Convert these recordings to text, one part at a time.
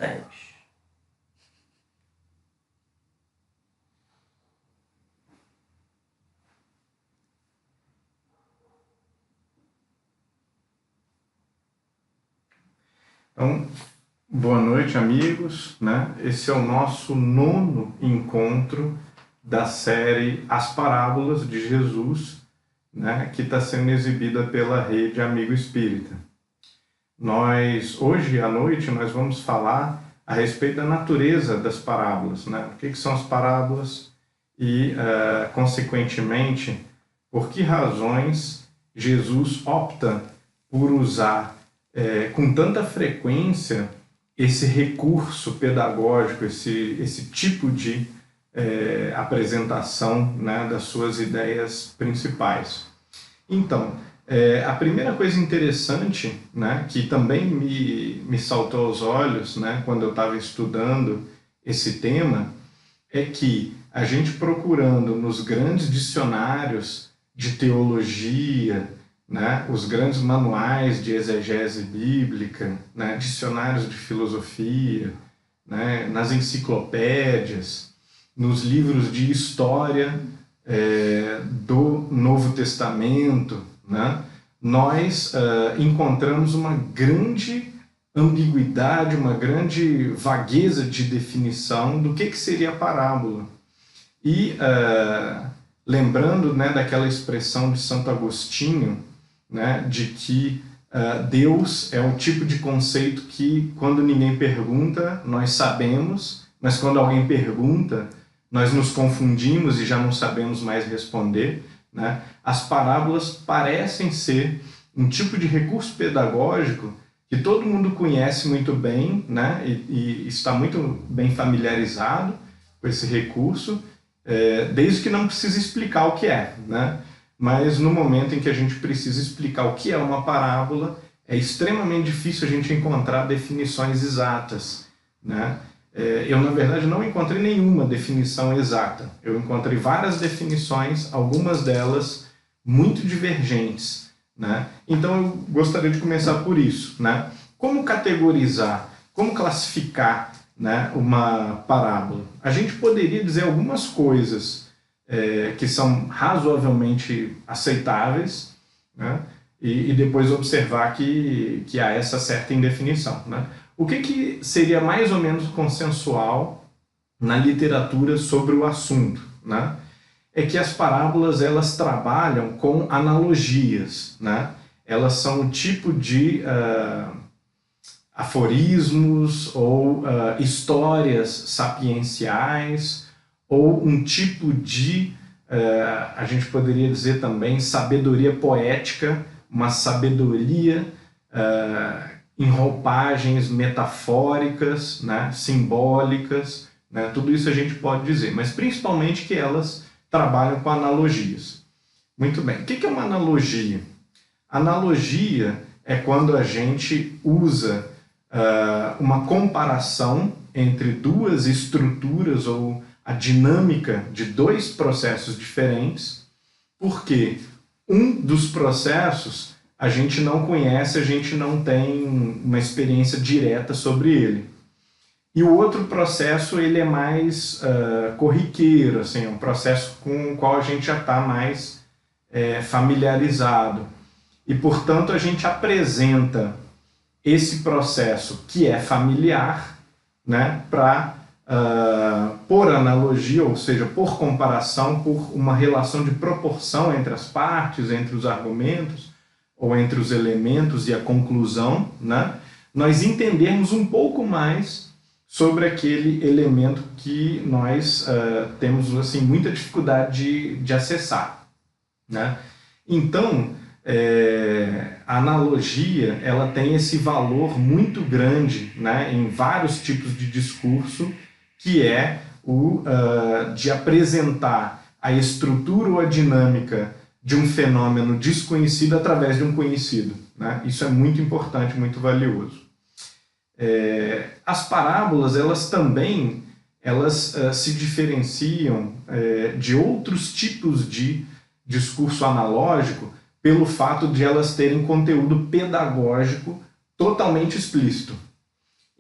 importante. Então, boa noite, amigos, né? Esse é o nosso 9º encontro da série As Parábolas de Jesus, né? Que está sendo exibida pela Rede Amigo Espírita. Hoje à noite, nós vamos falar a respeito da natureza das parábolas, né? O que são as parábolas e, consequentemente, por que razões Jesus opta por usar com tanta frequência esse recurso pedagógico, esse tipo de apresentação, né, das suas ideias principais. Então, a primeira coisa interessante, né, que também me saltou aos olhos, né, quando eu estava estudando esse tema, é que a gente procurando nos grandes dicionários de teologia, né, os grandes manuais de exegese bíblica, né, dicionários de filosofia, né, nas enciclopédias, nos livros de história do Novo Testamento, né, nós encontramos uma grande ambiguidade, uma grande vagueza de definição do que seria a parábola. E lembrando, né, daquela expressão de Santo Agostinho, né, de que Deus é um tipo de conceito que, quando ninguém pergunta, nós sabemos, mas quando alguém pergunta, nós nos confundimos e já não sabemos mais responder, né? As parábolas parecem ser um tipo de recurso pedagógico que todo mundo conhece muito bem, né, e está muito bem familiarizado com esse recurso, desde que não precisa explicar o que é, né? Mas no momento em que a gente precisa explicar o que é uma parábola, é extremamente difícil a gente encontrar definições exatas, né? Eu, na verdade, não encontrei nenhuma definição exata. Eu encontrei várias definições, algumas delas muito divergentes, né? Então eu gostaria de começar por isso, né? Como categorizar, como classificar, né, uma parábola? A gente poderia dizer algumas coisas que são razoavelmente aceitáveis, né? E depois observar que há essa certa indefinição, né? O que seria mais ou menos consensual na literatura sobre o assunto, né? É que as parábolas, elas trabalham com analogias, né? Elas são um tipo de aforismos ou histórias sapienciais, ou um tipo de, a gente poderia dizer também, sabedoria poética, uma sabedoria em roupagens metafóricas, né, simbólicas, né, tudo isso a gente pode dizer, mas principalmente que elas trabalham com analogias. Muito bem, o que é uma analogia? Analogia é quando a gente usa uma comparação entre duas estruturas ou a dinâmica de dois processos diferentes, porque um dos processos a gente não conhece, a gente não tem uma experiência direta sobre ele. E o outro processo, ele é mais corriqueiro, assim, um processo com o qual a gente já está mais familiarizado. E, portanto, a gente apresenta esse processo que é familiar, né, para, por analogia, ou seja, por comparação, por uma relação de proporção entre as partes, entre os argumentos, ou entre os elementos e a conclusão, né, nós entendermos um pouco mais sobre aquele elemento que nós temos assim, muita dificuldade de acessar, né? Então, a analogia, ela tem esse valor muito grande, né, em vários tipos de discurso, que é o de apresentar a estrutura ou a dinâmica de um fenômeno desconhecido através de um conhecido, né? Isso é muito importante, muito valioso. As parábolas, elas também se diferenciam de outros tipos de discurso analógico pelo fato de elas terem conteúdo pedagógico totalmente explícito.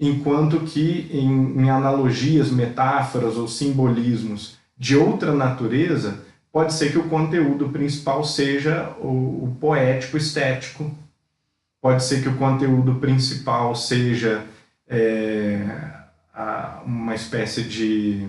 enquanto que em analogias, metáforas ou simbolismos de outra natureza, pode ser que o conteúdo principal seja o poético estético, pode ser que o conteúdo principal seja uma espécie de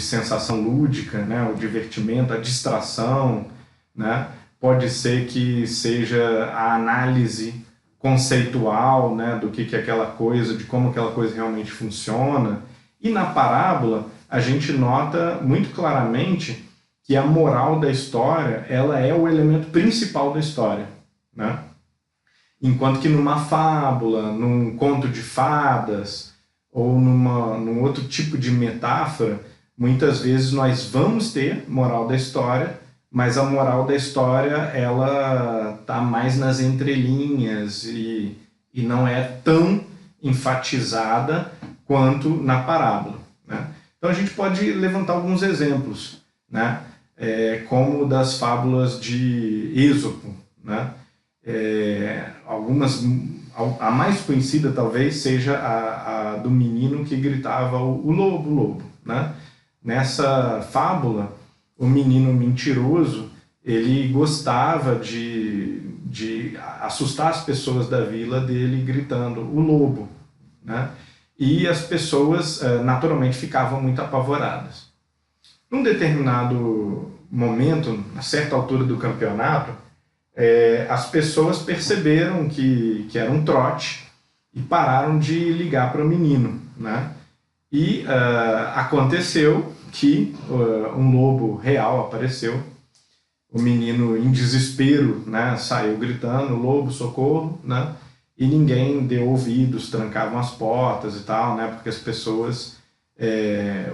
sensação lúdica, né? O divertimento, a distração, né? Pode ser que seja a análise conceitual, né? Do que é aquela coisa, de como aquela coisa realmente funciona. E na parábola, a gente nota muito claramente que a moral da história, ela é o elemento principal da história, né? Enquanto que numa fábula, num conto de fadas ou num outro tipo de metáfora, muitas vezes nós vamos ter moral da história, mas a moral da história ela está mais nas entrelinhas e não é tão enfatizada quanto na parábola, né? Então a gente pode levantar alguns exemplos, né? Como das fábulas de Êxopo, né? A mais conhecida talvez seja a do menino que gritava o lobo, lobo, né? Nessa fábula, o menino mentiroso, ele gostava de assustar as pessoas da vila dele gritando o lobo, né? E as pessoas naturalmente ficavam muito apavoradas. Num determinado momento, a certa altura do campeonato, as pessoas perceberam que era um trote e pararam de ligar para o menino, né? E aconteceu que um lobo real apareceu, o menino em desespero, né, saiu gritando, lobo, socorro, né? E ninguém deu ouvidos, trancavam as portas e tal, né? Porque as pessoas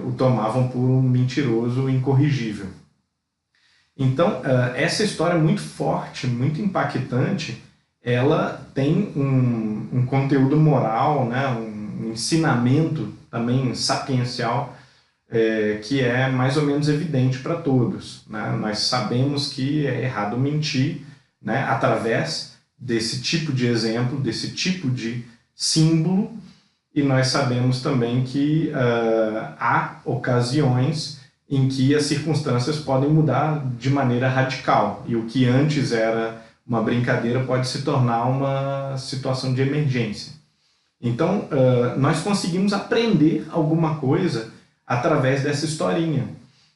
o tomavam por um mentiroso incorrigível. Então, essa história é muito forte, muito impactante, ela tem um conteúdo moral, né, um ensinamento também sapiencial, que é mais ou menos evidente para todos, né? Nós sabemos que é errado mentir, né, através desse tipo de exemplo, desse tipo de símbolo, e nós sabemos também que há ocasiões em que as circunstâncias podem mudar de maneira radical, e o que antes era uma brincadeira pode se tornar uma situação de emergência. Então, nós conseguimos aprender alguma coisa através dessa historinha,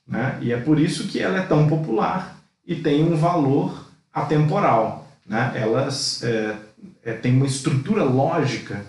né? E é por isso que ela é tão popular e tem um valor atemporal, né? Elas têm uma estrutura lógica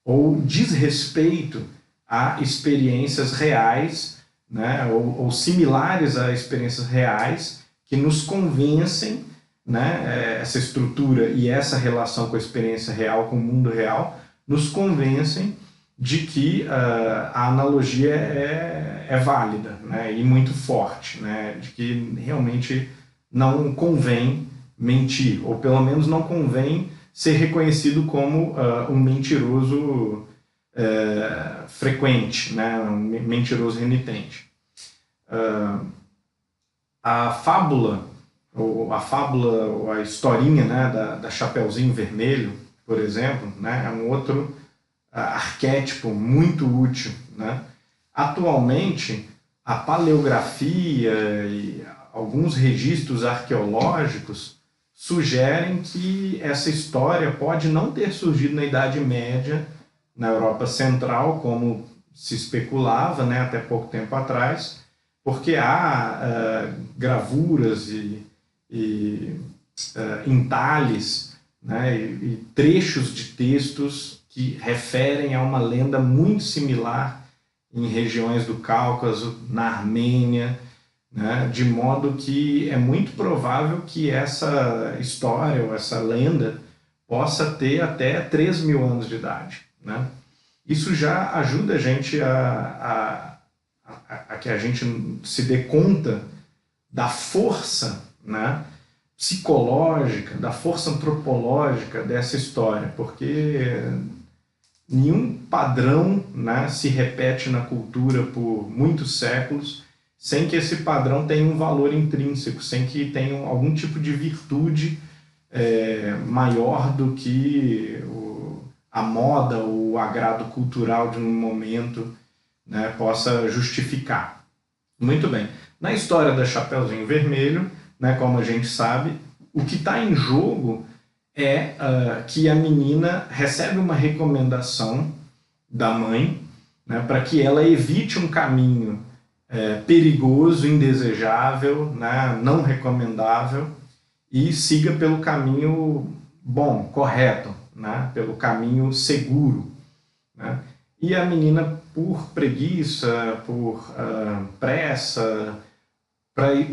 ou diz respeito a experiências reais, né? ou similares a experiências reais que nos convencem, né? Essa estrutura e essa relação com a experiência real, com o mundo real, nos convencem de que a analogia é válida, né? E muito forte, né? De que realmente não convém mentir, ou pelo menos não convém ser reconhecido como um mentiroso frequente, né? Um mentiroso renitente. A fábula, ou a historinha, né, da Chapeuzinho Vermelho, por exemplo, né, é um outro arquétipo muito útil, né? Atualmente, a paleografia e alguns registros arqueológicos sugerem que essa história pode não ter surgido na Idade Média, na Europa Central, como se especulava, né, até pouco tempo atrás, porque há gravuras e entalhes, né, e trechos de textos que referem a uma lenda muito similar em regiões do Cáucaso, na Armênia, né, de modo que é muito provável que essa história ou essa lenda possa ter até 3.000 anos de idade, né? Isso já ajuda a gente a que a gente se dê conta da força, né, psicológica, da força antropológica dessa história, porque nenhum padrão, né, se repete na cultura por muitos séculos sem que esse padrão tenha um valor intrínseco, sem que tenha algum tipo de virtude maior do que a moda ou o agrado cultural de um momento, né, possa justificar. Muito bem. Na história da Chapeuzinho Vermelho, né, como a gente sabe, o que está em jogo é que a menina recebe uma recomendação da mãe, né, para que ela evite um caminho perigoso, indesejável, né, não recomendável, e siga pelo caminho bom, correto, né, pelo caminho seguro. Né? E a menina, por preguiça, por pressa,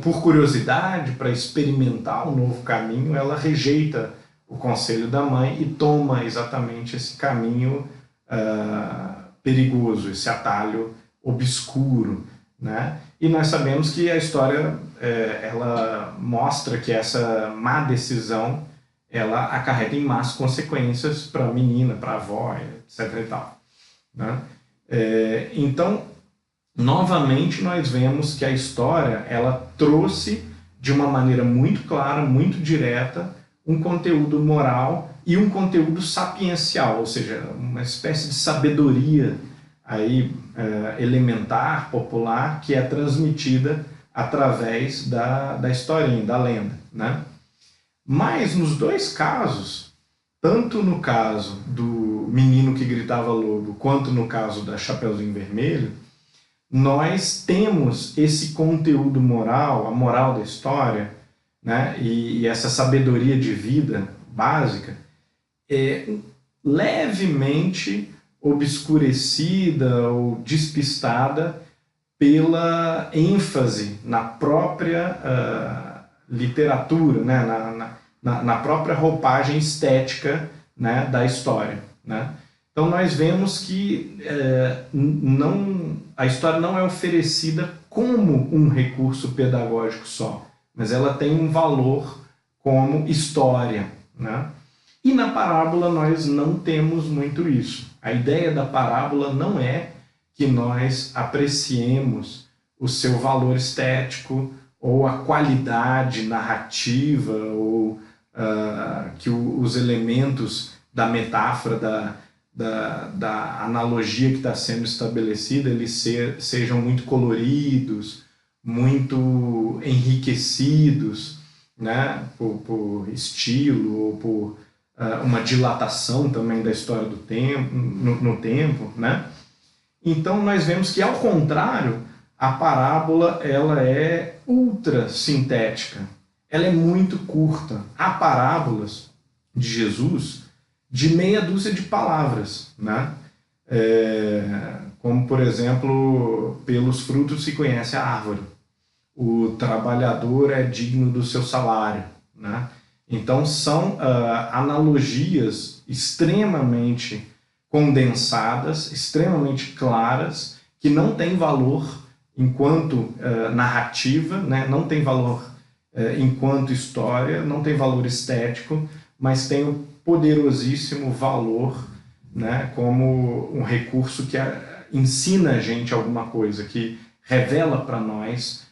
por curiosidade, para experimentar um novo caminho, ela rejeita o conselho da mãe e toma exatamente esse caminho perigoso, esse atalho obscuro. Né? E nós sabemos que a história ela mostra que essa má decisão ela acarreta em más consequências para a menina, para a avó, etc. e tal. Né? Então, novamente, nós vemos que a história ela trouxe de uma maneira muito clara, muito direta, um conteúdo moral e um conteúdo sapiencial, ou seja, uma espécie de sabedoria aí, elementar, popular, que é transmitida através da historinha, da lenda. Né? Mas nos dois casos, tanto no caso do menino que gritava lobo, quanto no caso da Chapeuzinho Vermelho, nós temos esse conteúdo moral, a moral da história, né, e essa sabedoria de vida básica, levemente obscurecida ou despistada pela ênfase na própria literatura, né, na própria roupagem estética, né, da história. Né? Então nós vemos que a história não é oferecida como um recurso pedagógico só, mas ela tem um valor como história. Né? E na parábola nós não temos muito isso. A ideia da parábola não é que nós apreciemos o seu valor estético ou a qualidade narrativa ou que os elementos da metáfora, da analogia que está sendo estabelecida, eles sejam muito coloridos, muito enriquecidos, né, por estilo ou por uma dilatação também da história do tempo, no tempo. Né? Então nós vemos que, ao contrário, a parábola ela é ultra sintética, ela é muito curta. Há parábolas de Jesus de meia dúzia de palavras, né? Como, por exemplo, pelos frutos se conhece a árvore, o trabalhador é digno do seu salário. Né? Então são analogias extremamente condensadas, extremamente claras, que não têm valor enquanto narrativa, né? Não tem valor enquanto história, não tem valor estético, mas tem um poderosíssimo valor, né? Como um recurso que ensina a gente alguma coisa, que revela para nós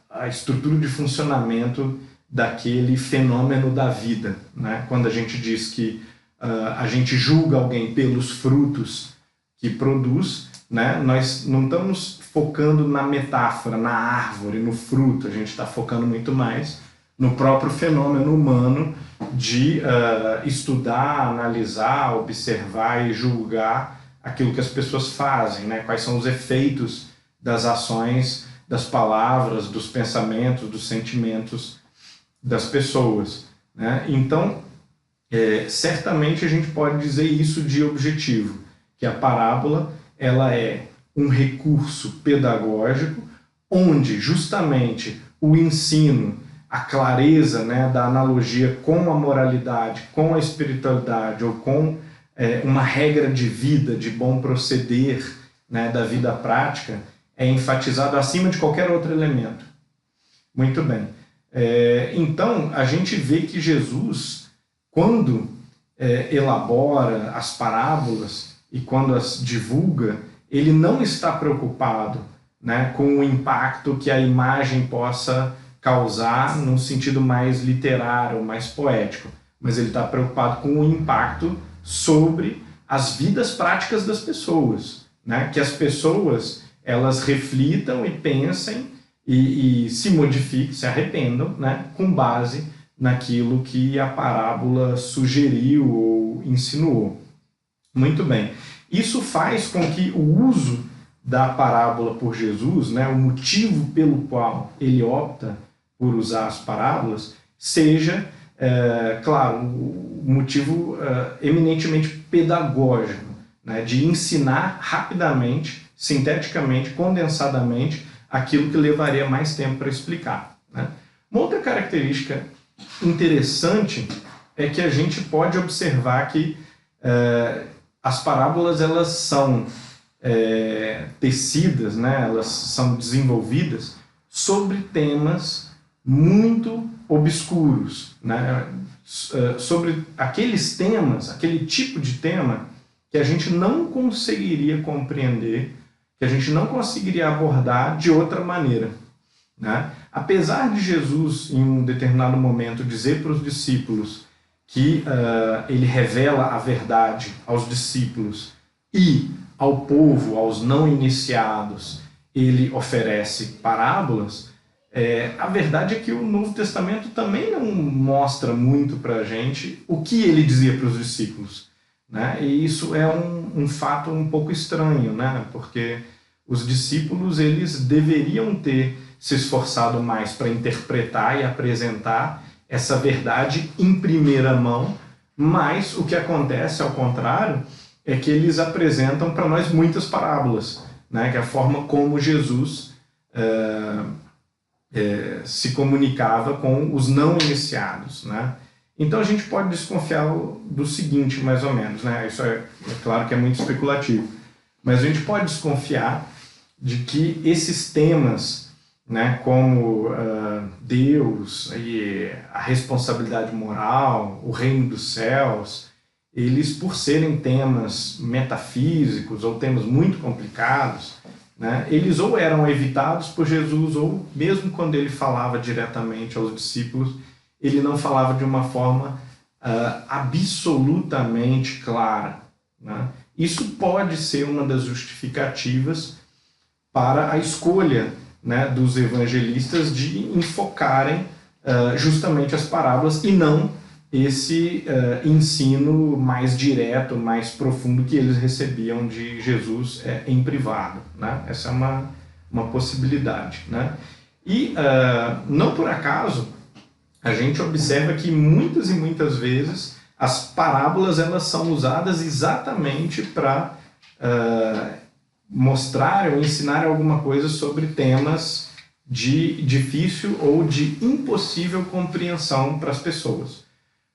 a estrutura de funcionamento daquele fenômeno da vida. Né? Quando a gente diz que a gente julga alguém pelos frutos que produz, né? Nós não estamos focando na metáfora, na árvore, no fruto, a gente está focando muito mais no próprio fenômeno humano de estudar, analisar, observar e julgar aquilo que as pessoas fazem, né? Quais são os efeitos das ações, das palavras, dos pensamentos, dos sentimentos das pessoas. Né? Então, certamente a gente pode dizer isso de objetivo, que a parábola ela é um recurso pedagógico onde justamente o ensino, a clareza, né, da analogia com a moralidade, com a espiritualidade ou com uma regra de vida, de bom proceder, né, da vida prática, é enfatizado acima de qualquer outro elemento. Muito bem. Então, a gente vê que Jesus, quando elabora as parábolas e quando as divulga, ele não está preocupado, né, com o impacto que a imagem possa causar num sentido mais literário, mais poético, mas ele está preocupado com o impacto sobre as vidas práticas das pessoas, né? Que as pessoas elas reflitam e pensem e se modifiquem, se arrependam, né? Com base naquilo que a parábola sugeriu ou insinuou. Muito bem. Isso faz com que o uso da parábola por Jesus, né, o motivo pelo qual ele opta por usar as parábolas, seja, claro, um motivo eminentemente pedagógico, né, de ensinar rapidamente, sinteticamente, condensadamente, aquilo que levaria mais tempo para explicar, né? Uma outra característica interessante é que a gente pode observar que as parábolas elas são tecidas, né? Elas são desenvolvidas sobre temas muito obscuros, né? Sobre aqueles temas, aquele tipo de tema que a gente não conseguiria compreender, que a gente não conseguiria abordar de outra maneira, né? Apesar de Jesus, em um determinado momento, dizer para os discípulos que ele revela a verdade aos discípulos e ao povo, aos não iniciados, ele oferece parábolas, a verdade é que o Novo Testamento também não mostra muito para a gente o que ele dizia para os discípulos, né? E isso é um fato um pouco estranho, né? Porque os discípulos eles deveriam ter se esforçado mais para interpretar e apresentar essa verdade em primeira mão, mas o que acontece, ao contrário, é que eles apresentam para nós muitas parábolas, né? Que é a forma como Jesus se comunicava com os não iniciados, né? Então a gente pode desconfiar do seguinte, mais ou menos, né? Isso é claro que é muito especulativo, mas a gente pode desconfiar de que esses temas, né, como Deus e a responsabilidade moral, o reino dos céus, eles, por serem temas metafísicos ou temas muito complicados, né, eles ou eram evitados por Jesus, ou mesmo quando ele falava diretamente aos discípulos, ele não falava de uma forma absolutamente clara, né? Isso pode ser uma das justificativas para a escolha, né, dos evangelistas de enfocarem justamente as parábolas e não esse ensino mais direto, mais profundo que eles recebiam de Jesus em privado, né? Essa é uma possibilidade, né? E não por acaso a gente observa que muitas e muitas vezes as parábolas elas são usadas exatamente para mostrar ou ensinar alguma coisa sobre temas de difícil ou de impossível compreensão para as pessoas.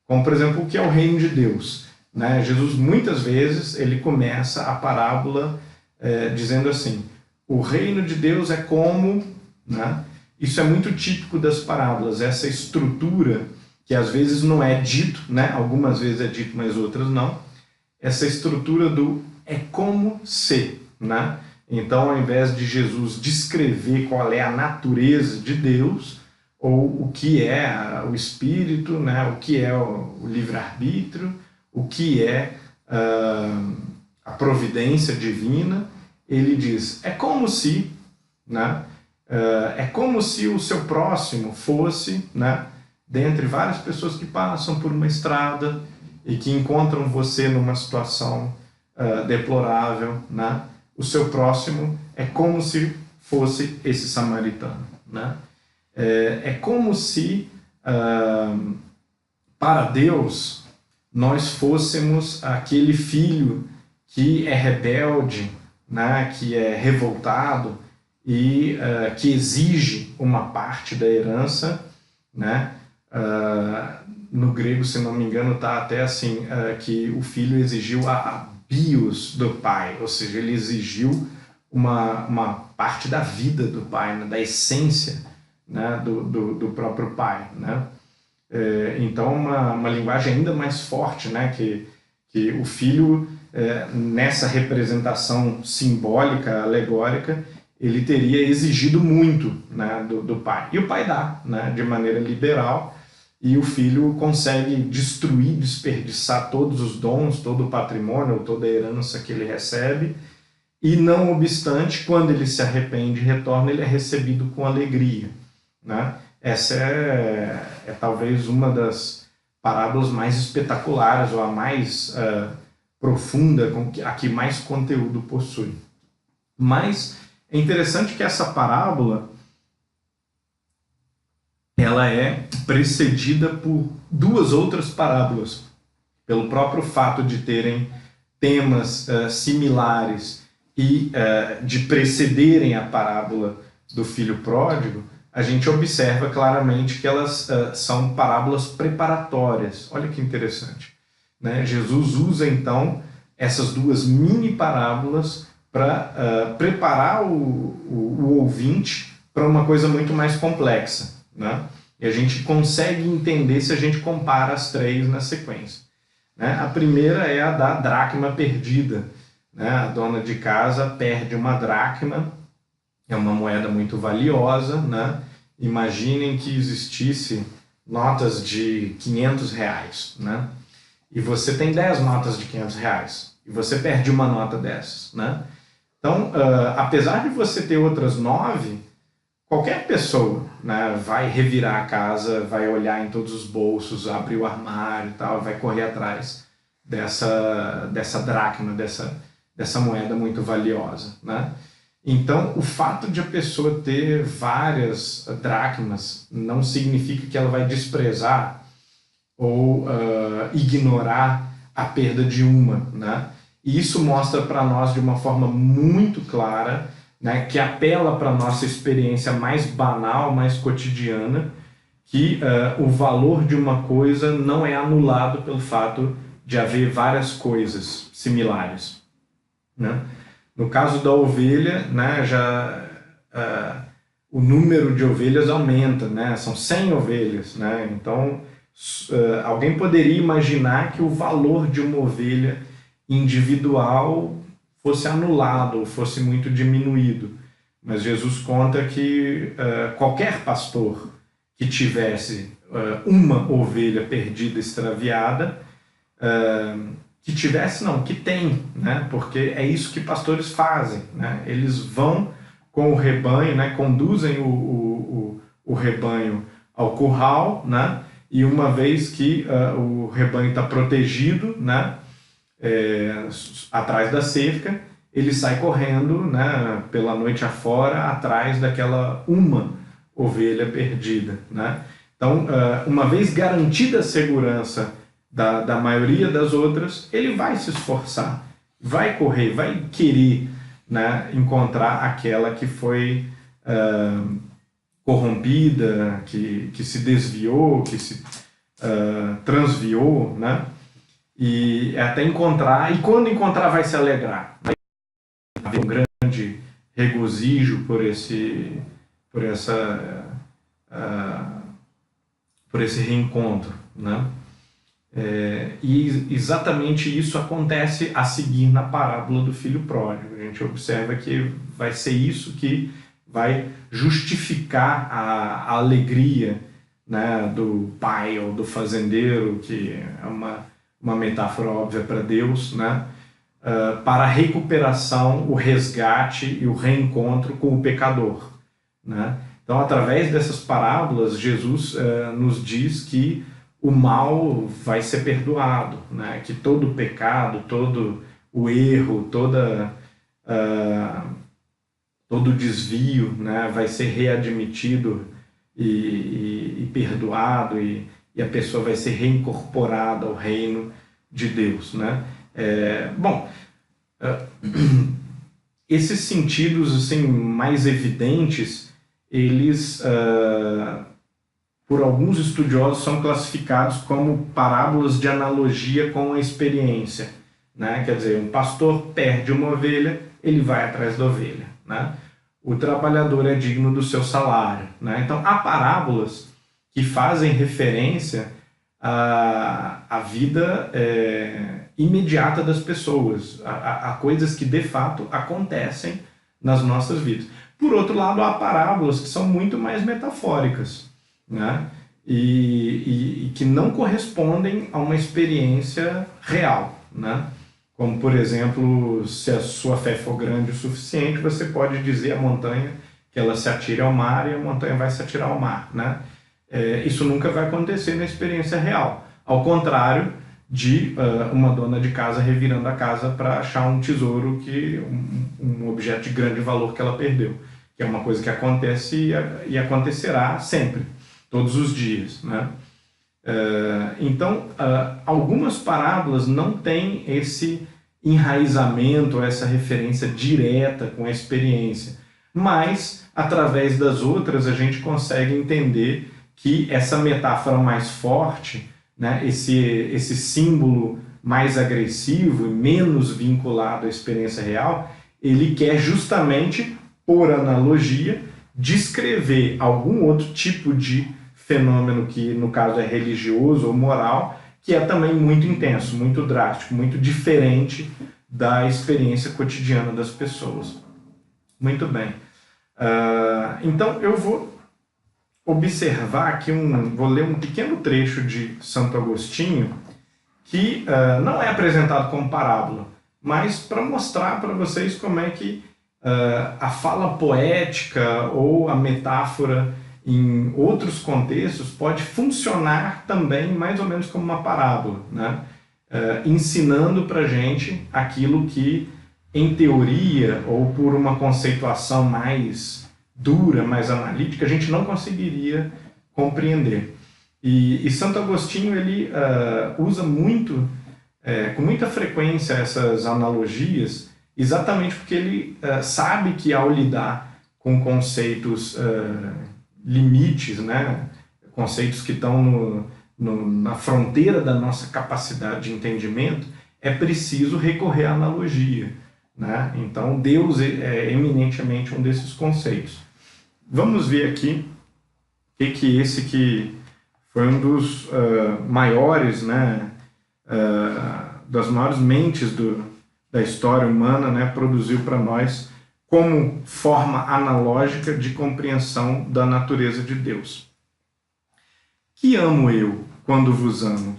Como, por exemplo, o que é o reino de Deus, né? Jesus, muitas vezes, ele começa a parábola dizendo assim, o reino de Deus é como, né? Isso é muito típico das parábolas, essa estrutura que às vezes não é dito, né? Algumas vezes é dito, mas outras não. Essa estrutura do é como se, né? Então, ao invés de Jesus descrever qual é a natureza de Deus, ou o que é o Espírito, né? O que é o livre-arbítrio, o que é a providência divina, ele diz, é como se, né? É como se o seu próximo fosse, né? Dentre várias pessoas que passam por uma estrada e que encontram você numa situação deplorável, né? O seu próximo é como se fosse esse samaritano, né? É como se, para Deus, nós fôssemos aquele filho que é rebelde, né? Que é revoltado e que exige uma parte da herança, né? No grego, se não me engano, está até assim, que o filho exigiu a bios do pai, ou seja, ele exigiu uma parte da vida do pai, né, da essência, né, do próprio pai, né? Então, uma linguagem ainda mais forte, né, que o filho, nessa representação simbólica, alegórica, ele teria exigido muito, né, do pai. E o pai dá, né, de maneira liberal, e o filho consegue destruir, desperdiçar todos os dons, todo o patrimônio, toda a herança que ele recebe, e não obstante, quando ele se arrepende e retorna, ele é recebido com alegria, né? Essa é talvez uma das parábolas mais espetaculares, ou a mais profunda, a que mais conteúdo possui. Mas é interessante que essa parábola ela é precedida por duas outras parábolas, pelo próprio fato de terem temas similares e de precederem a parábola do filho pródigo. A gente observa claramente que elas são parábolas preparatórias. Olha que interessante, né? Jesus usa, então, essas duas mini parábolas para preparar o ouvinte para uma coisa muito mais complexa, né? E a gente consegue entender se a gente compara as três na sequência, né? A primeira é a da dracma perdida, né? A dona de casa perde uma dracma, é uma moeda muito valiosa, né? Imaginem que existisse notas de R$ 500, né? E você tem 10 notas de R$ 500, e você perde uma nota dessas, né? Então, apesar de você ter outras 9, qualquer pessoa, né, vai revirar a casa, vai olhar em todos os bolsos, abrir o armário e tal, vai correr atrás dessa dracma, dessa moeda muito valiosa, né? Então, o fato de a pessoa ter várias dracmas não significa que ela vai desprezar ou ignorar a perda de uma, né? E isso mostra para nós de uma forma muito clara, né, que apela para a nossa experiência mais banal, mais cotidiana, que o valor de uma coisa não é anulado pelo fato de haver várias coisas similares, né? No caso da ovelha, né, o número de ovelhas aumenta, né? São 100 ovelhas, né? Então, alguém poderia imaginar que o valor de uma ovelha individual fosse anulado ou fosse muito diminuído. Mas Jesus conta que qualquer pastor que tivesse uma ovelha perdida, extraviada, que tem, né? Porque é isso que pastores fazem, né? Eles vão com o rebanho, né? Conduzem o rebanho ao curral, né? E uma vez que o rebanho está protegido, né? Atrás da cerca, ele sai correndo, né? Pela noite afora, atrás daquela uma ovelha perdida, né? Então, uma vez garantida a segurança da maioria das outras, ele vai se esforçar, vai correr, vai querer, né, encontrar aquela que foi corrompida, que se desviou, que se transviou, né? E até encontrar, e quando encontrar vai se alegrar, vai haver um grande regozijo por esse reencontro, né? E exatamente isso acontece a seguir na parábola do filho pródigo. A gente observa que vai ser isso que vai justificar a alegria, né, do pai ou do fazendeiro, que é uma metáfora óbvia para Deus, né, para a recuperação, o resgate e o reencontro com o pecador, né? Então, através dessas parábolas, Jesus nos diz que o mal vai ser perdoado, né? Que todo o pecado, todo o erro, todo o desvio, né, vai ser readmitido e perdoado, e a pessoa vai ser reincorporada ao reino de Deus, né? Esses sentidos assim, mais evidentes, eles, por alguns estudiosos, são classificados como parábolas de analogia com a experiência, né? Quer dizer, um pastor perde uma ovelha, ele vai atrás da ovelha, né? O trabalhador é digno do seu salário, né? Então, há parábolas que fazem referência à vida imediata das pessoas, a coisas que de fato acontecem nas nossas vidas. Por outro lado, há parábolas que são muito mais metafóricas, né? e que não correspondem a uma experiência real, né? Como, por exemplo, se a sua fé for grande o suficiente, você pode dizer à montanha que ela se atire ao mar e a montanha vai se atirar ao mar, né? Isso nunca vai acontecer na experiência real. Ao contrário de uma dona de casa revirando a casa para achar um tesouro, um objeto de grande valor que ela perdeu, que é uma coisa que acontece e acontecerá sempre, todos os dias, né? Então, algumas parábolas não têm esse enraizamento, essa referência direta com a experiência, mas através das outras a gente consegue entender que essa metáfora mais forte, né, esse símbolo mais agressivo e menos vinculado à experiência real, ele quer justamente, por analogia, descrever algum outro tipo de fenômeno que, no caso, é religioso ou moral, que é também muito intenso, muito drástico, muito diferente da experiência cotidiana das pessoas. Muito bem. Então, eu vou observar aqui, vou ler um pequeno trecho de Santo Agostinho, que não é apresentado como parábola, mas para mostrar para vocês como é que a fala poética ou a metáfora em outros contextos pode funcionar também mais ou menos como uma parábola, né? Ensinando para a gente aquilo que, em teoria, ou por uma conceituação mais dura, mais analítica, a gente não conseguiria compreender. E Santo Agostinho ele usa muito, com muita frequência, essas analogias, exatamente porque ele sabe que ao lidar com conceitos limites, né, conceitos que estão na fronteira da nossa capacidade de entendimento, é preciso recorrer à analogia, né? Então, Deus é eminentemente um desses conceitos. Vamos ver aqui que esse que foi um dos maiores, né, das maiores mentes da história humana, né, produziu para nós como forma analógica de compreensão da natureza de Deus. Que amo eu quando vos amo?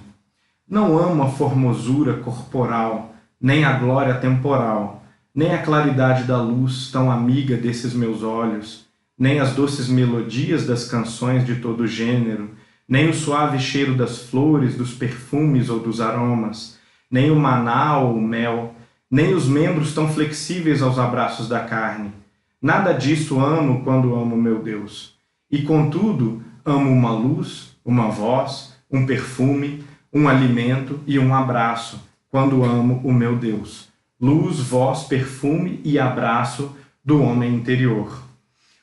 Não amo a formosura corporal, nem a glória temporal, nem a claridade da luz tão amiga desses meus olhos, nem as doces melodias das canções de todo gênero, nem o suave cheiro das flores, dos perfumes ou dos aromas, nem o maná ou o mel, nem os membros tão flexíveis aos abraços da carne. Nada disso amo quando amo meu Deus. E, contudo, amo uma luz, uma voz, um perfume, um alimento e um abraço, quando amo o meu Deus. Luz, voz, perfume e abraço do homem interior.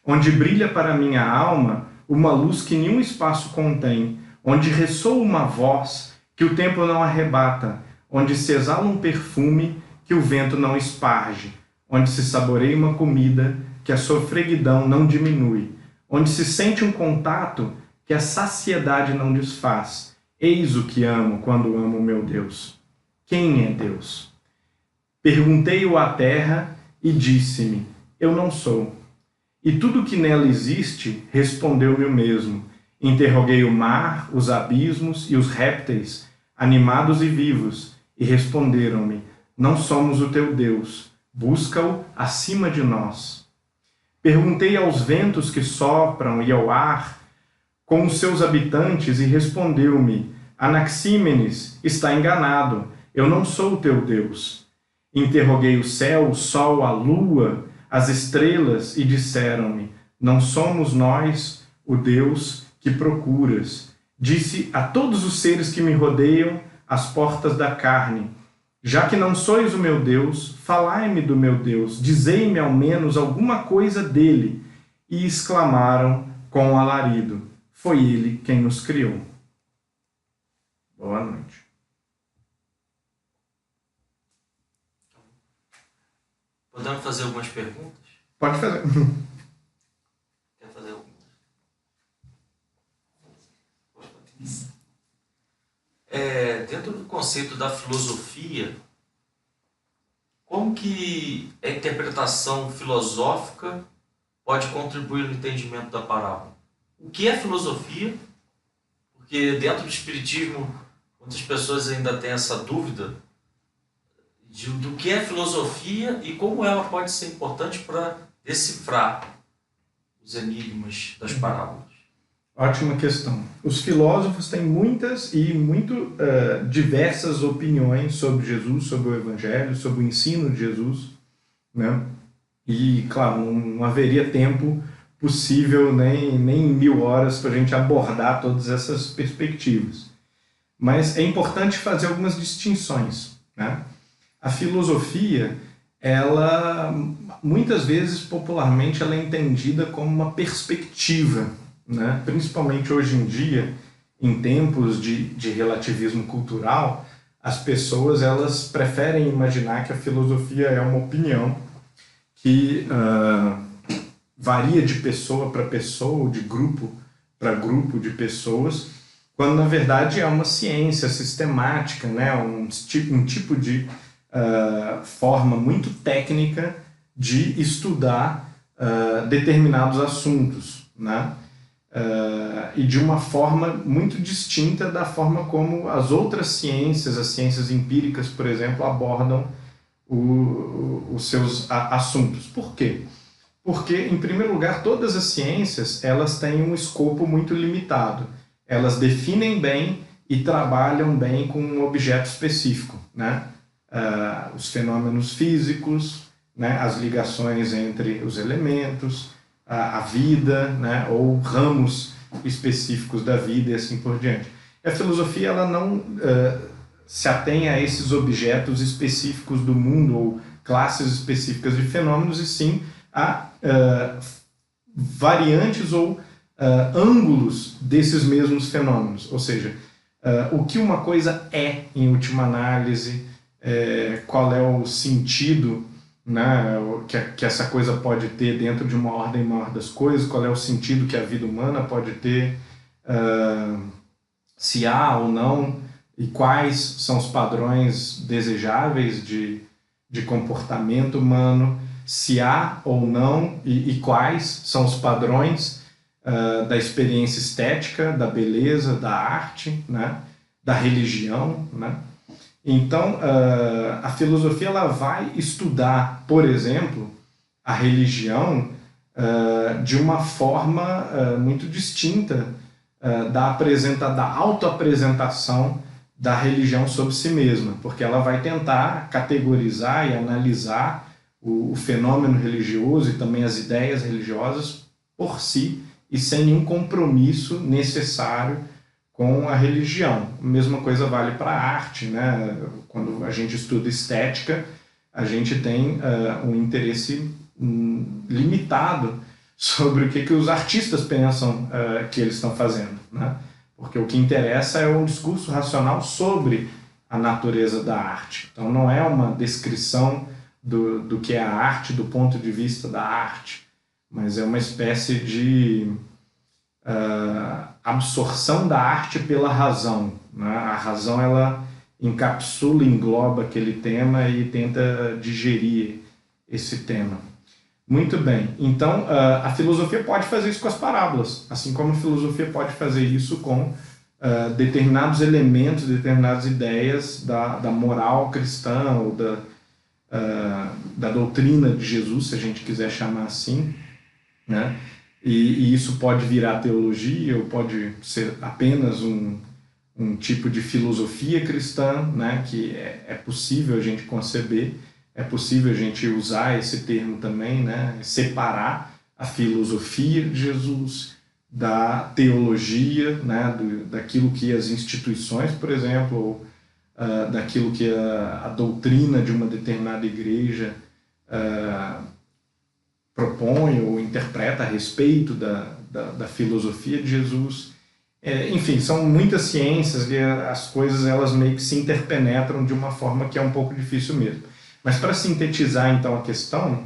Onde brilha para minha alma uma luz que nenhum espaço contém, onde ressoa uma voz que o tempo não arrebata, onde se exala um perfume que o vento não esparge, onde se saboreia uma comida que a sofreguidão não diminui, onde se sente um contato que a saciedade não desfaz. Eis o que amo quando amo o meu Deus. Quem é Deus? Perguntei-o à terra e disse-me, eu não sou. E tudo que nela existe respondeu-me o mesmo. Interroguei o mar, os abismos e os répteis, animados e vivos, e responderam-me, não somos o teu Deus, busca-o acima de nós. Perguntei aos ventos que sopram e ao ar, com os seus habitantes, e respondeu-me, Anaxímenes está enganado, eu não sou o teu Deus. Interroguei o céu, o sol, a lua, as estrelas, e disseram-me, não somos nós o Deus que procuras. Disse a todos os seres que me rodeiam, às portas da carne, já que não sois o meu Deus, falai-me do meu Deus, dizei-me ao menos alguma coisa dele. E exclamaram com alarido, foi ele quem nos criou. Boa noite. Podemos fazer algumas perguntas? Pode fazer. Quer fazer algumas? Dentro do conceito da filosofia, como que a interpretação filosófica pode contribuir no entendimento da parábola? O que é filosofia Porque dentro do espiritismo, muitas pessoas ainda têm essa dúvida do que é filosofia e como ela pode ser importante para decifrar os enigmas das parábolas. Ótima questão. Os filósofos têm muitas e muito diversas opiniões sobre Jesus, sobre o Evangelho, sobre o ensino de Jesus, né? E, claro, não haveria tempo possível, nem 1000 horas, para a gente abordar todas essas perspectivas. Mas é importante fazer algumas distinções, né? A filosofia, ela, muitas vezes, popularmente, ela é entendida como uma perspectiva, né? Principalmente hoje em dia, em tempos de relativismo cultural, as pessoas elas preferem imaginar que a filosofia é uma opinião que varia de pessoa para pessoa, ou de grupo para grupo de pessoas, quando na verdade é uma ciência sistemática, né? um tipo de forma muito técnica de estudar determinados assuntos, né? E de uma forma muito distinta da forma como as outras ciências, as ciências empíricas, por exemplo, abordam os seus assuntos. Por quê? Porque, em primeiro lugar, todas as ciências elas têm um escopo muito limitado. Elas definem bem e trabalham bem com um objeto específico, né? Os fenômenos físicos, né? As ligações entre os elementos, a vida, né? Ou ramos específicos da vida e assim por diante. E a filosofia ela não se atém a esses objetos específicos do mundo ou classes específicas de fenômenos, e sim a variantes ou ângulos desses mesmos fenômenos, ou seja, o que uma coisa é em última análise, qual é o sentido, né, que essa coisa pode ter dentro de uma ordem maior das coisas, qual é o sentido que a vida humana pode ter, se há ou não, e quais são os padrões desejáveis de comportamento humano, se há ou não, e quais são os padrões da experiência estética, da beleza, da arte, né, da religião, né? Então, a filosofia ela vai estudar, por exemplo, a religião de uma forma muito distinta da autoapresentação da religião sobre si mesma, porque ela vai tentar categorizar e analisar o fenômeno religioso e também as ideias religiosas por si e sem nenhum compromisso necessário com a religião. A mesma coisa vale para a arte, né? Quando a gente estuda estética, a gente tem um interesse limitado sobre o que os artistas pensam que eles estão fazendo, né? Porque o que interessa é o discurso racional sobre a natureza da arte. Então não é uma descrição do que é a arte do ponto de vista da arte, mas é uma espécie de absorção da arte pela razão, né? A razão ela encapsula, engloba aquele tema e tenta digerir esse tema. Muito bem, então a filosofia pode fazer isso com as parábolas, assim como a filosofia pode fazer isso com determinados elementos, determinadas ideias da moral cristã ou da doutrina de Jesus, se a gente quiser chamar assim, né? E isso pode virar teologia ou pode ser apenas um tipo de filosofia cristã, né? Que é possível a gente conceber, é possível a gente usar esse termo também, né? Separar a filosofia de Jesus da teologia, né? Daquilo que as instituições, por exemplo, ou daquilo que a doutrina de uma determinada igreja propõe ou interpreta a respeito da filosofia de Jesus. Enfim, são muitas ciências e as coisas elas meio que se interpenetram de uma forma que é um pouco difícil mesmo. Mas para sintetizar então a questão,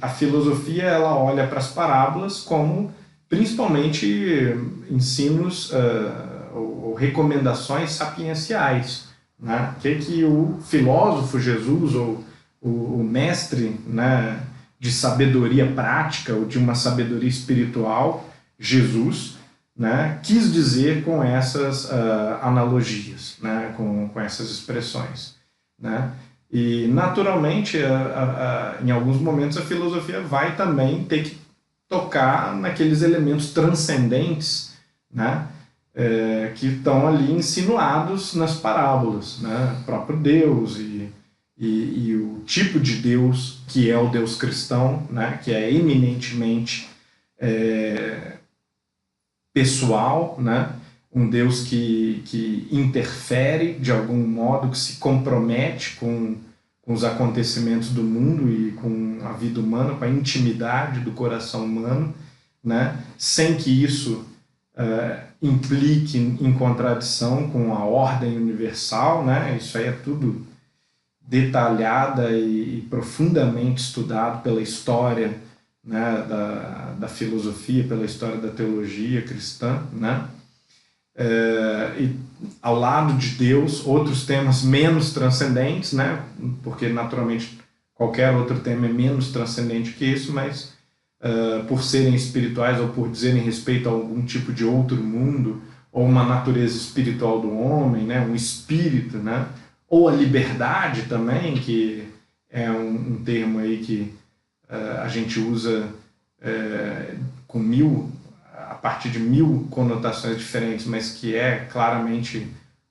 a filosofia ela olha para as parábolas como principalmente ensinos ou recomendações sapienciais, né? Que o filósofo Jesus ou o mestre, né, de sabedoria prática ou de uma sabedoria espiritual, Jesus, né, quis dizer com essas analogias, né, com essas expressões, né? E, naturalmente, em alguns momentos a filosofia vai também ter que tocar naqueles elementos transcendentes, né, que estão ali insinuados nas parábolas, né? O próprio Deus e o tipo de Deus que é o Deus cristão, né? Que é eminentemente pessoal, né? Um Deus que interfere de algum modo, que se compromete com os acontecimentos do mundo e com a vida humana, com a intimidade do coração humano, né? Sem que isso implique em contradição com a ordem universal, né? Isso aí é tudo detalhada e profundamente estudado pela história, né, da filosofia, pela história da teologia cristã, né? E ao lado de Deus, outros temas menos transcendentes, né? Porque naturalmente qualquer outro tema é menos transcendente que isso, mas por serem espirituais ou por dizerem respeito a algum tipo de outro mundo ou uma natureza espiritual do homem, né? Um espírito, né? Ou a liberdade também, que é um termo aí que a gente usa a partir de 1000 conotações diferentes, mas que é claramente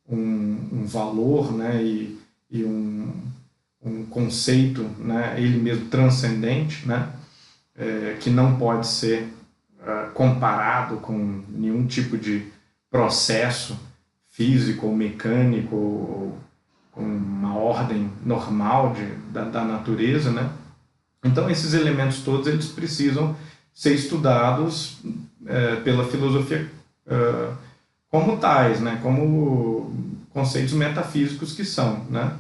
um valor, né, e um conceito, né, ele mesmo transcendente, né, que não pode ser comparado com nenhum tipo de processo físico ou mecânico ou com uma ordem normal da natureza, né? Então esses elementos todos eles precisam ser estudados pela filosofia como tais, né? Como conceitos metafísicos que são, né?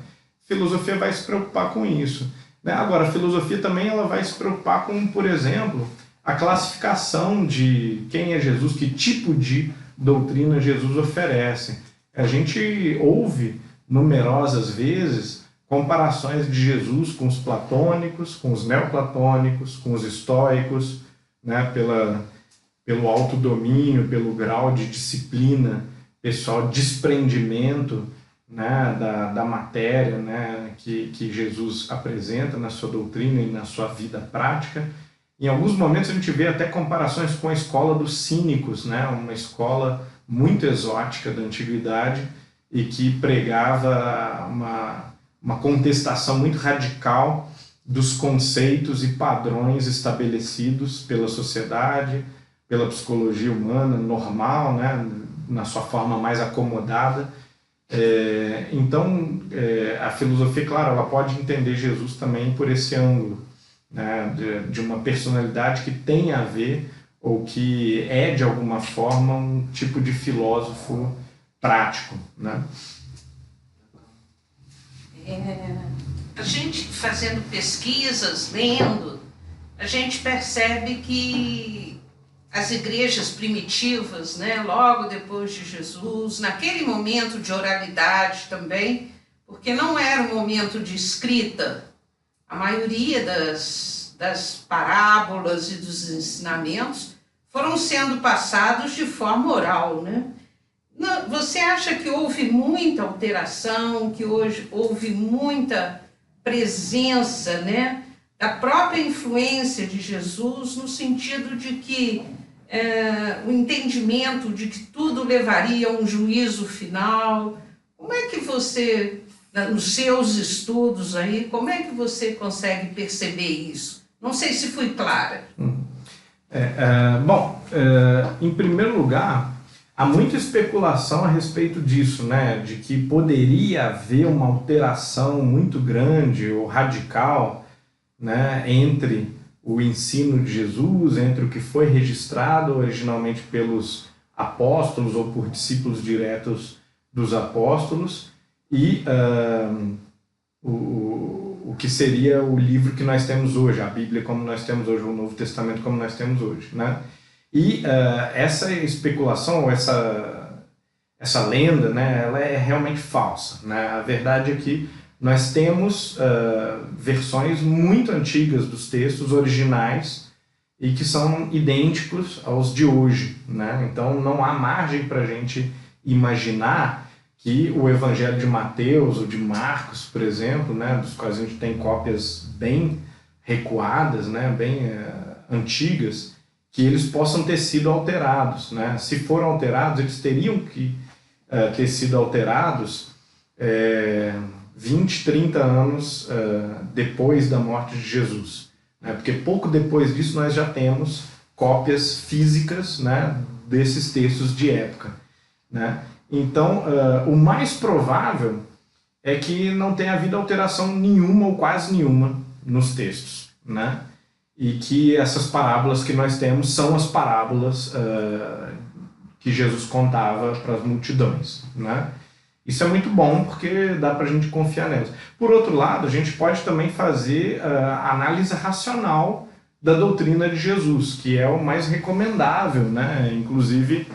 Filosofia vai se preocupar com isso, né? Agora a filosofia também ela vai se preocupar com, por exemplo, a classificação de quem é Jesus, que tipo de doutrina Jesus oferece. A gente ouve numerosas vezes comparações de Jesus com os platônicos, com os neoplatônicos, com os estoicos, né, pelo autodomínio, pelo grau de disciplina pessoal, desprendimento, né, da matéria, né, que Jesus apresenta na sua doutrina e na sua vida prática. Em alguns momentos a gente vê até comparações com a escola dos cínicos, né, uma escola muito exótica da antiguidade, e que pregava uma contestação muito radical dos conceitos e padrões estabelecidos pela sociedade, pela psicologia humana normal, né, na sua forma mais acomodada. Então, a filosofia, claro, ela pode entender Jesus também por esse ângulo, né, de uma personalidade que tem a ver, ou que é, de alguma forma, um tipo de filósofo prático, né? A gente fazendo pesquisas, lendo, a gente percebe que as igrejas primitivas, né, logo depois de Jesus, naquele momento de oralidade também, porque não era um momento de escrita, a maioria das parábolas e dos ensinamentos foram sendo passados de forma oral, né? Você acha que houve muita alteração, que hoje houve muita presença, né, da própria influência de Jesus, no sentido de que o entendimento de que tudo levaria a um juízo final? Como é que você, nos seus estudos aí, como é que você consegue perceber isso? Não sei se fui clara. Em primeiro lugar, há muita especulação a respeito disso, né? De que poderia haver uma alteração muito grande ou radical, né, entre o ensino de Jesus, entre o que foi registrado originalmente pelos apóstolos ou por discípulos diretos dos apóstolos e o que seria o livro que nós temos hoje, a Bíblia como nós temos hoje, o Novo Testamento como nós temos hoje, né? E essa especulação, ou essa lenda, né, ela é realmente falsa, né? A verdade é que nós temos versões muito antigas dos textos originais e que são idênticos aos de hoje, né? Então não há margem para a gente imaginar que o Evangelho de Mateus ou de Marcos, por exemplo, né, dos quais a gente tem cópias bem recuadas, né, bem antigas, que eles possam ter sido alterados, né? Se foram alterados, eles teriam que ter sido alterados 20, 30 anos depois da morte de Jesus, né? Porque pouco depois disso nós já temos cópias físicas, né, desses textos de época, né? Então, o mais provável é que não tenha havido alteração nenhuma ou quase nenhuma nos textos, né? E que essas parábolas que nós temos são as parábolas que Jesus contava para as multidões, né? Isso é muito bom porque dá para a gente confiar nelas. Por outro lado, a gente pode também fazer a análise racional da doutrina de Jesus, que é o mais recomendável, né? Inclusive,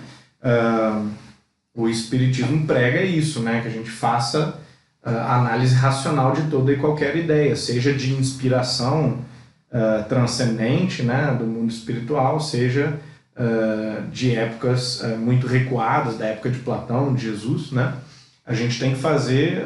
o Espiritismo prega isso, né? Que a gente faça a análise racional de toda e qualquer ideia, seja de inspiração transcendente, né, do mundo espiritual, seja de épocas muito recuadas, da época de Platão, de Jesus, né? A gente tem que fazer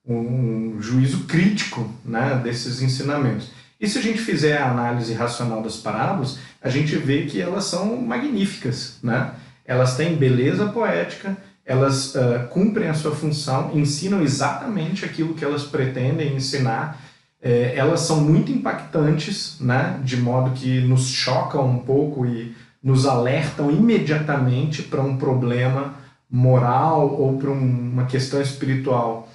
um juízo crítico, né, desses ensinamentos. E se a gente fizer a análise racional das parábolas, a gente vê que elas são magníficas, né? Elas têm beleza poética, elas cumprem a sua função, ensinam exatamente aquilo que elas pretendem ensinar. Elas são muito impactantes, né? De modo que nos chocam um pouco e nos alertam imediatamente para um problema moral ou para uma questão espiritual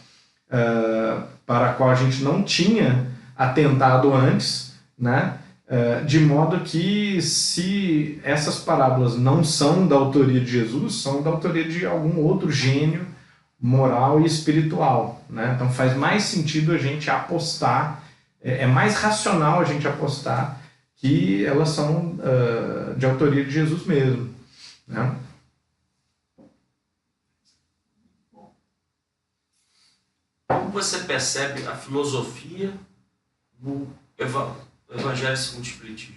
para a qual a gente não tinha atentado antes, né? De modo que, se essas parábolas não são da autoria de Jesus, são da autoria de algum outro gênio moral e espiritual, né? Então faz mais sentido a gente apostar, é mais racional a gente apostar que elas são de autoria de Jesus mesmo, né? Como você percebe a filosofia no Evangelho segundo o Espiritismo?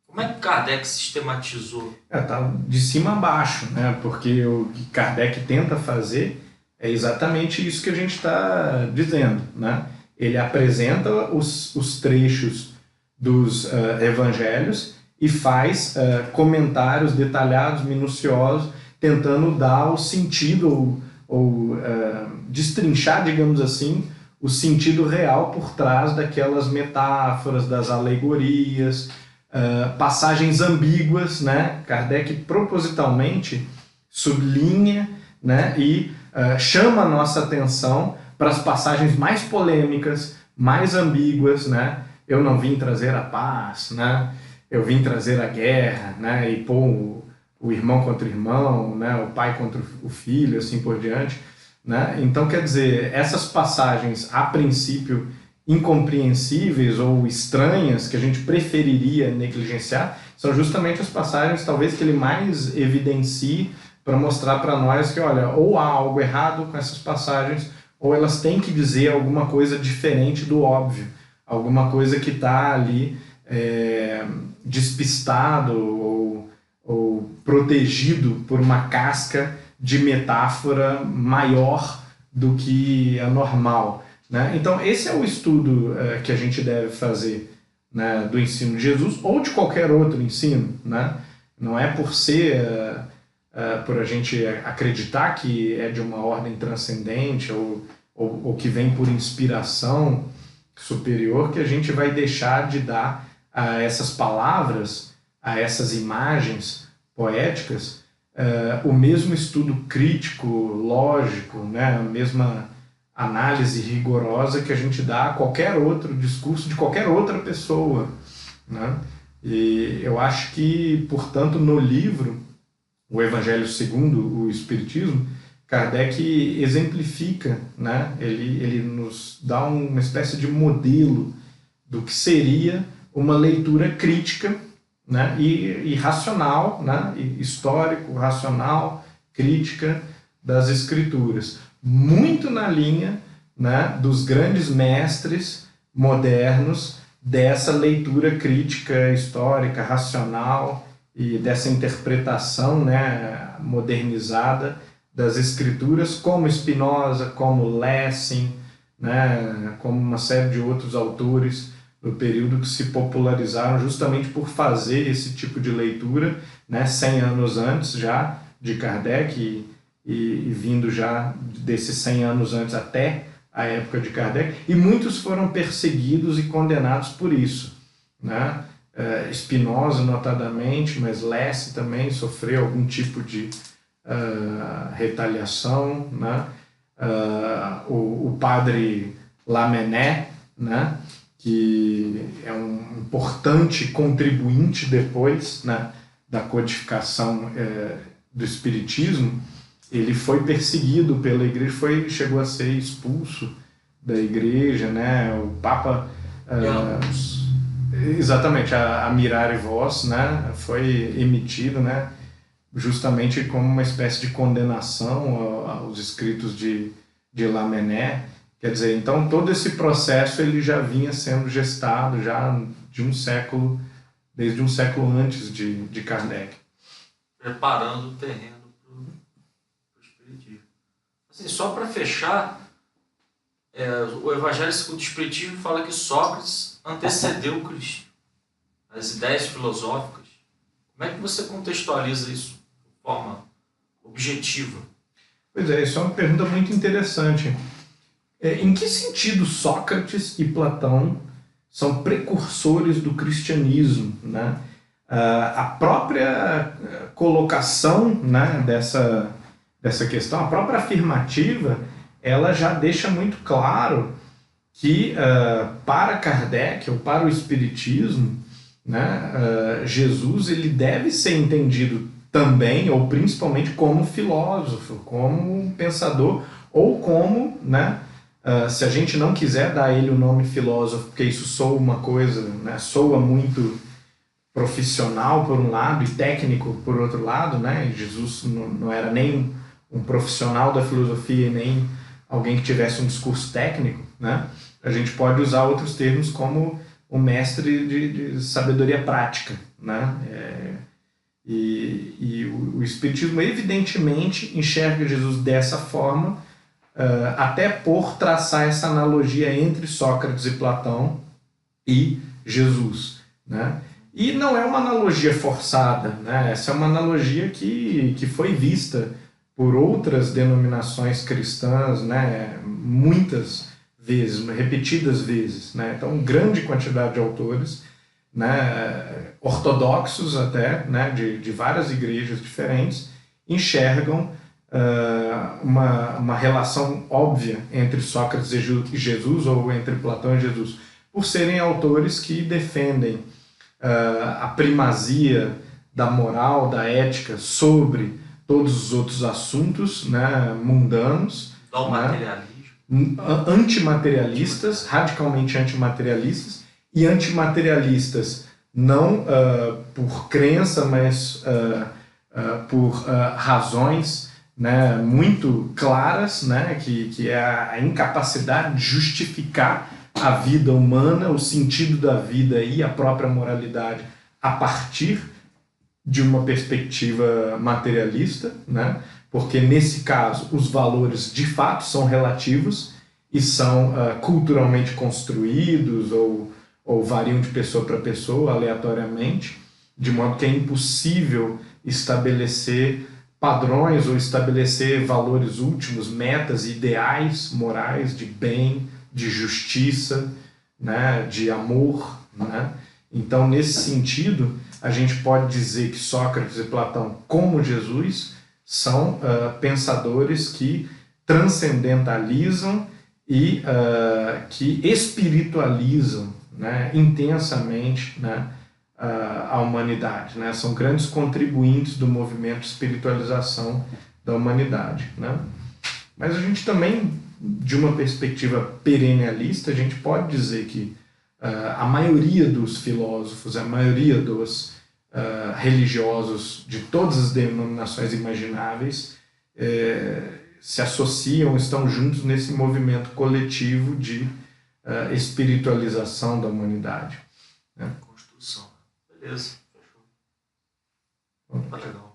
Como é que Kardec sistematizou? Tá de cima a baixo, né? Porque o que Kardec tenta fazer é exatamente isso que a gente está dizendo, né? Ele apresenta os trechos dos evangelhos e faz comentários detalhados, minuciosos, tentando dar o sentido ou destrinchar, digamos assim, o sentido real por trás daquelas metáforas, das alegorias, passagens ambíguas, né? Kardec propositalmente sublinha, né? E chama a nossa atenção para as passagens mais polêmicas, mais ambíguas, né? Eu não vim trazer a paz, né? Eu vim trazer a guerra, né? E pôr o irmão contra o irmão, né? O pai contra o filho, assim por diante, né? Então, quer dizer, essas passagens, a princípio, incompreensíveis ou estranhas, que a gente preferiria negligenciar, são justamente as passagens, talvez, que ele mais evidencie para mostrar para nós que, olha, ou há algo errado com essas passagens, ou elas têm que dizer alguma coisa diferente do óbvio, alguma coisa que está ali despistado ou protegido por uma casca de metáfora maior do que a normal, né? Então, esse é o estudo que a gente deve fazer, né, do ensino de Jesus ou de qualquer outro ensino, né? Não é por ser, por a gente acreditar que é de uma ordem transcendente ou que vem por inspiração superior que a gente vai deixar de dar a essas palavras, a essas imagens poéticas, o mesmo estudo crítico, lógico, né, a mesma análise rigorosa que a gente dá a qualquer outro discurso de qualquer outra pessoa, né? E eu acho que, portanto, no livro O Evangelho segundo o Espiritismo, Kardec exemplifica, né? Ele nos dá uma espécie de modelo do que seria uma leitura crítica, né? E racional, né? E histórico, racional, crítica das Escrituras. Muito na linha, né, dos grandes mestres modernos dessa leitura crítica, histórica, racional e dessa interpretação, né, modernizada das escrituras, como Spinoza, como Lessing, né, como uma série de outros autores do período que se popularizaram justamente por fazer esse tipo de leitura, né, 100 anos antes já de Kardec e vindo já desses 100 anos antes até a época de Kardec, e muitos foram perseguidos e condenados por isso, né? Spinoza notadamente, mas Lessing também sofreu algum tipo de retaliação, né? O padre Lamennais, né, que é um importante contribuinte depois, né, da codificação do Espiritismo, ele foi perseguido pela igreja, chegou a ser expulso da igreja, né, o Papa... exatamente, a Mirare Vos, né, foi emitido, né, justamente como uma espécie de condenação aos escritos de Lamennais. Quer dizer, então todo esse processo ele já vinha sendo gestado já de um século, desde um século antes de Kardec. Preparando o terreno para o Espiritismo. Assim, só para fechar, o Evangelho segundo o Espiritismo fala que Sócrates antecedeu Cristo. As ideias filosóficas. Como é que você contextualiza isso de forma objetiva? Pois é, isso é uma pergunta muito interessante. Em que sentido Sócrates e Platão são precursores do cristianismo, né? A própria colocação, né, dessa questão, a própria afirmativa, ela já deixa muito claro que para Kardec ou para o Espiritismo, né, Jesus ele deve ser entendido também ou principalmente como filósofo, como um pensador ou como, né, se a gente não quiser dar a ele o nome filósofo, porque isso soa uma coisa, né, soa muito profissional por um lado e técnico por outro lado, né? Jesus não era nem um profissional da filosofia nem alguém que tivesse um discurso técnico, né? A gente pode usar outros termos como um mestre de sabedoria prática, né? E o Espiritismo evidentemente enxerga Jesus dessa forma, até por traçar essa analogia entre Sócrates e Platão e Jesus, né? E não é uma analogia forçada, né? Essa é uma analogia que foi vista por outras denominações cristãs, né? Muitas vezes, repetidas vezes, né? Então, grande quantidade de autores, né? Ortodoxos até, né? de várias igrejas diferentes, enxergam uma relação óbvia entre Sócrates e Jesus, ou entre Platão e Jesus, por serem autores que defendem a primazia da moral, da ética sobre todos os outros assuntos, né, mundanos, do materialismo, antimaterialistas, radicalmente antimaterialistas, e antimaterialistas não por crença, mas por razões, né, muito claras, né, que é a incapacidade de justificar a vida humana, o sentido da vida e a própria moralidade a partir de uma perspectiva materialista, né? Porque nesse caso os valores de fato são relativos e são culturalmente construídos ou variam de pessoa para pessoa aleatoriamente, de modo que é impossível estabelecer padrões ou estabelecer valores últimos, metas, ideais morais de bem, de justiça, né, de amor, né? Então, nesse sentido, a gente pode dizer que Sócrates e Platão, como Jesus, são pensadores que transcendentalizam e que espiritualizam, né, intensamente, né, a humanidade, né? São grandes contribuintes do movimento de espiritualização da humanidade, né? Mas a gente também, de uma perspectiva perennialista, a gente pode dizer que a maioria dos filósofos, a maioria dos religiosos de todas as denominações imagináveis se associam, estão juntos nesse movimento coletivo de espiritualização da humanidade. Construção. Beleza, fechou. Tá legal.